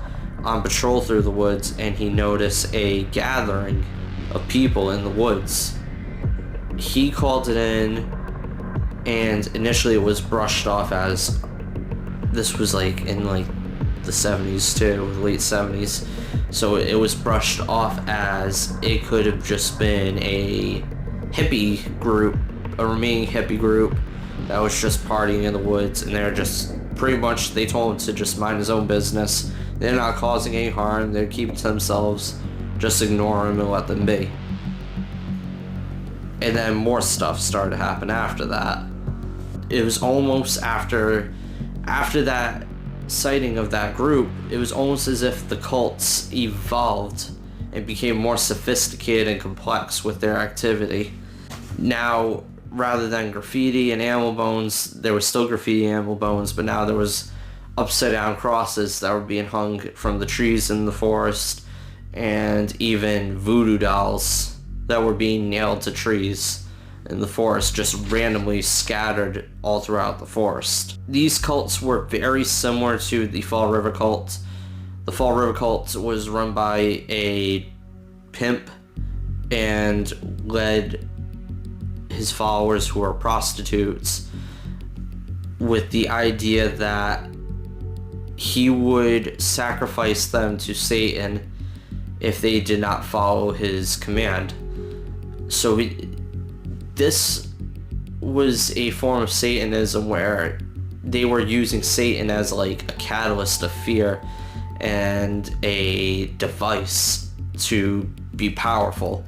[SPEAKER 1] on patrol through the woods and he noticed a gathering of people in the woods. He called it in, and initially it was brushed off as, this was like in like the 70s too, the late 70s, so it was brushed off as it could have just been a hippie group, a remaining hippie group that was just partying in the woods, and they're just pretty much, they told him to just mind his own business. They're not causing any harm, they're keeping to themselves, just ignore them and let them be. And then more stuff started to happen after that. It was almost after that sighting of that group, it was almost as if the cults evolved and became more sophisticated and complex with their activity. Now, rather than graffiti and animal bones, there was still graffiti and animal bones, but now there was upside down crosses that were being hung from the trees in the forest, and even voodoo dolls that were being nailed to trees in the forest, just randomly scattered all throughout the forest. These cults were very similar to the Fall River cult. The Fall River cult was run by a pimp and led his followers, who were prostitutes, with the idea that he would sacrifice them to Satan if they did not follow his command. So this was a form of Satanism where they were using Satan as like a catalyst of fear and a device to be powerful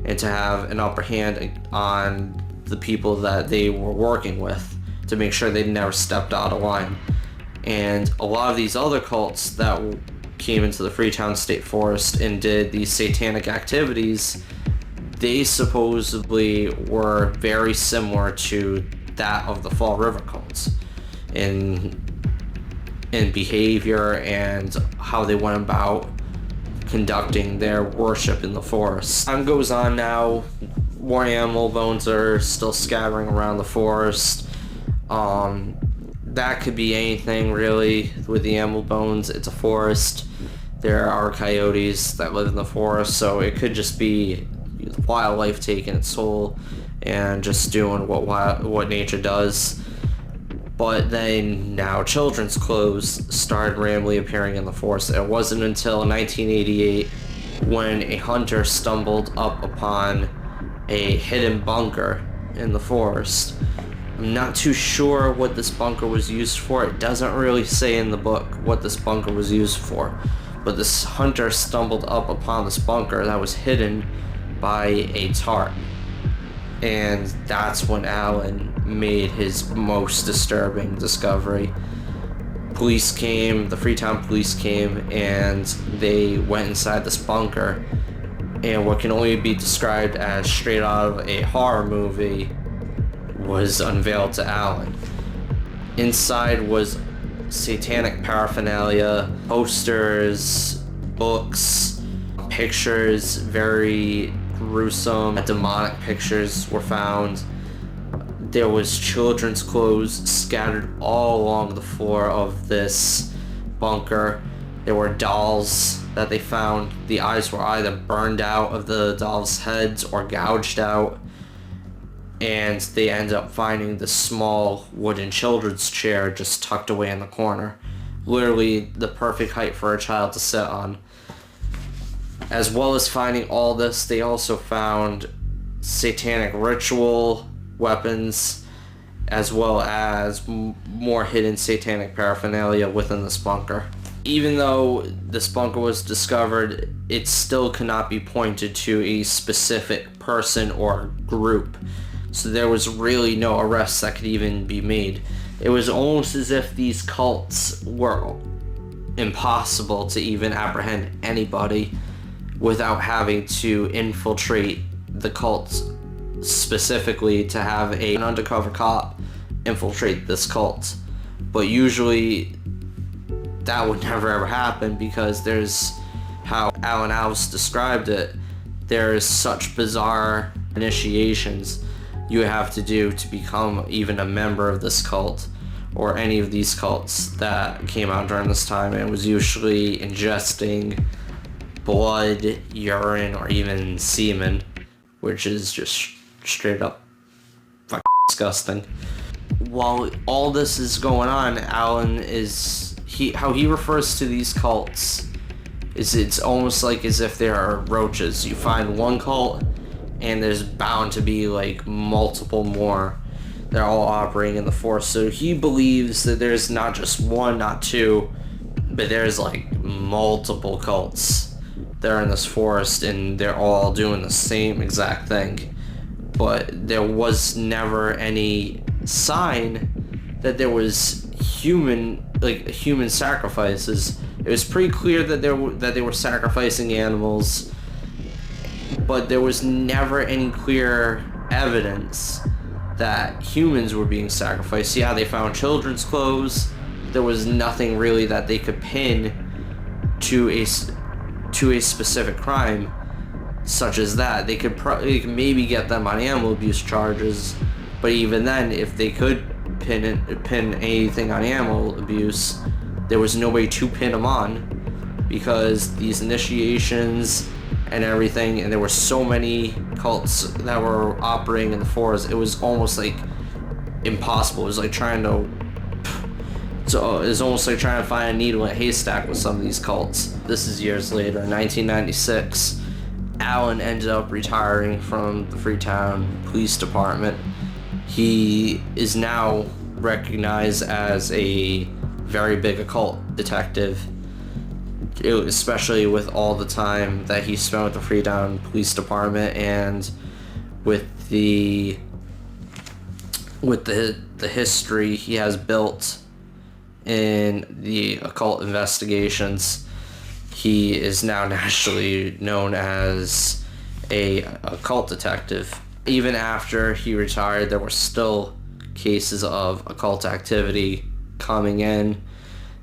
[SPEAKER 1] and to have an upper hand on the people that they were working with, to make sure they never stepped out of line. And a lot of these other cults that came into the Freetown State Forest and did these satanic activities, they supposedly were very similar to that of the Fall River cults in behavior and how they went about conducting their worship in the forest. Time goes on now, more animal bones are still scattering around the forest. That could be anything really with the animal bones. It's a forest. There are coyotes that live in the forest, so it could just be wildlife taking its toll and just doing what nature does. But then now children's clothes started randomly appearing in the forest. It wasn't until 1988 when a hunter stumbled up upon a hidden bunker in the forest. I'm not too sure what this bunker was used for. It doesn't really say in the book what this bunker was used for. But this hunter stumbled up upon this bunker that was hidden by a tarp. And that's when Allen made his most disturbing discovery. Police came, the Freetown police came, and they went inside this bunker. And what can only be described as straight out of a horror movie was unveiled to Allen. Inside was satanic paraphernalia, posters, books, pictures, very gruesome, demonic pictures were found. There was children's clothes scattered all along the floor of this bunker. There were dolls that they found. The eyes were either burned out of the dolls' heads or gouged out. And they ended up finding this small wooden children's chair just tucked away in the corner. Literally the perfect height for a child to sit on. As well as finding all this, they also found satanic ritual weapons, as well as more hidden satanic paraphernalia within this bunker. Even though this bunker was discovered, it still cannot be pointed to a specific person or group. So there was really no arrests that could even be made. It was almost as if these cults were impossible to even apprehend anybody without having to infiltrate the cults specifically to have an undercover cop infiltrate this cult. But usually that would never ever happen, because there's, how Alan Alves described it, there's such bizarre initiations you have to do to become even a member of this cult or any of these cults that came out during this time. And it was usually ingesting blood, urine, or even semen, which is just straight up fucking disgusting. While all this is going on, Alan is, how he refers to these cults is, it's almost like as if they are roaches. You find one cult and there's bound to be like multiple more. They're all operating in the force. So he believes that there's not just one, not two, but there's like multiple cults that are in this forest, and they're all doing the same exact thing. But there was never any sign that there was human sacrifices. It was pretty clear that they were sacrificing animals, but there was never any clear evidence that humans were being sacrificed. Yeah, they found children's clothes. There was nothing really that they could pin to a specific crime such as that. They could maybe get them on animal abuse charges, but even then, if they could pin anything on animal abuse, there was no way to pin them on, because these initiations and everything, and there were so many cults that were operating in the forest, it was almost like impossible. It was like trying to find a needle in a haystack with some of these cults. This is years later. In 1996, Alan ended up retiring from the Freetown Police Department. He is now recognized as a very big occult detective, especially with all the time that he spent with the Freetown Police Department and with the history he has built in the occult investigations. He is now nationally known as a occult detective. Even after he retired, there were still cases of occult activity coming in.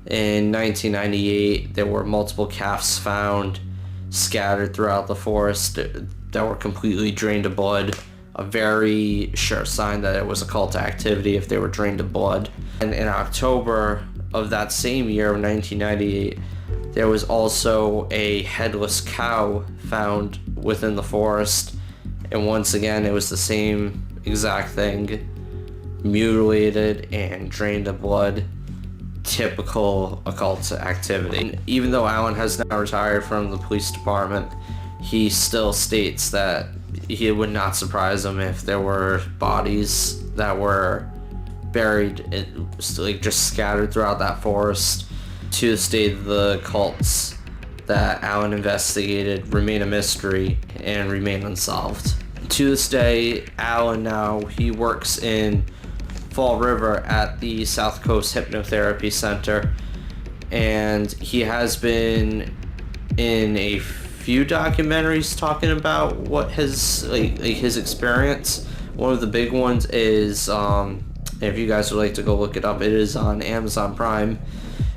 [SPEAKER 1] In 1998, there were multiple calves found scattered throughout the forest that were completely drained of blood. A very sure sign that it was occult activity if they were drained of blood. And in October of that same year, 1998, there was also a headless cow found within the forest. And once again, it was the same exact thing. Mutilated and drained of blood. Typical occult activity. And even though Alan has now retired from the police department, he still states that it would not surprise him if there were bodies that were buried, just scattered throughout that forest. To this day, the cults that Alan investigated remain a mystery and remain unsolved. To this day, Alan now, he works in Fall River at the South Coast Hypnotherapy Center, and he has been in a few documentaries talking about what his experience. One of the big ones is, if you guys would like to go look it up, it is on Amazon Prime.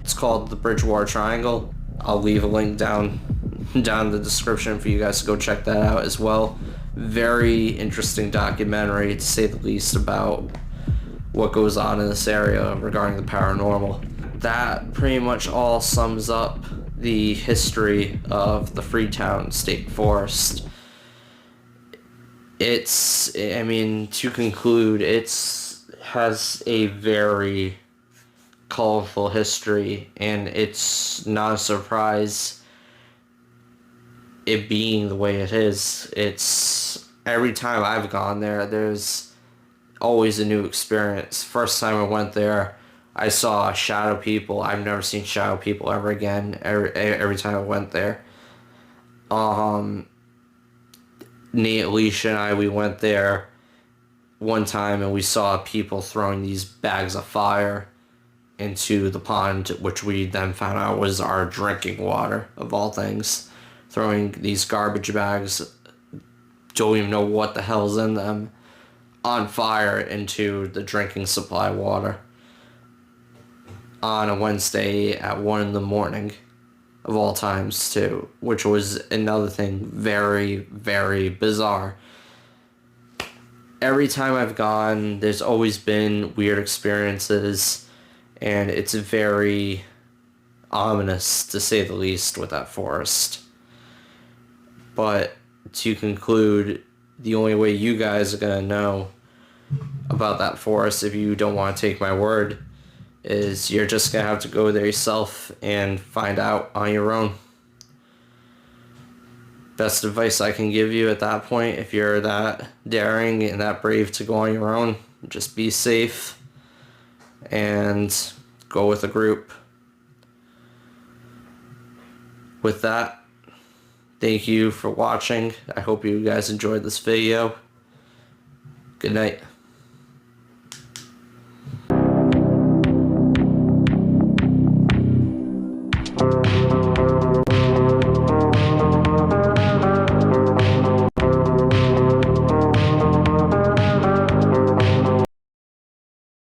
[SPEAKER 1] It's called The Bridgewater Triangle. I'll leave a link down in the description for you guys to go check that out as well. Very interesting documentary, to say the least, about what goes on in this area regarding the paranormal. That pretty much all sums up the history of the Freetown State Forest. To conclude, has a very colorful history, and it's not a surprise it being the way it is. It's every time I've gone there, there's always a new experience. First time I went there, I saw shadow people. I've never seen shadow people ever again. Every time I went there. Nate, Alicia, and I, we went there one time and we saw people throwing these bags of fire into the pond, which we then found out was our drinking water, of all things. Throwing these garbage bags, don't even know what the hell's in them, on fire into the drinking supply water on a Wednesday at 1 in the morning, of all times, too, which was another thing very, very bizarre. Every time I've gone, there's always been weird experiences, and it's very ominous, to say the least, with that forest. But to conclude, the only way you guys are going to know about that forest, if you don't want to take my word, is you're just going to have to go there yourself and find out on your own. Best advice I can give you at that point, if you're that daring and that brave to go on your own, just be safe and go with a group. With that, thank you for watching. I hope you guys enjoyed this video. Good night.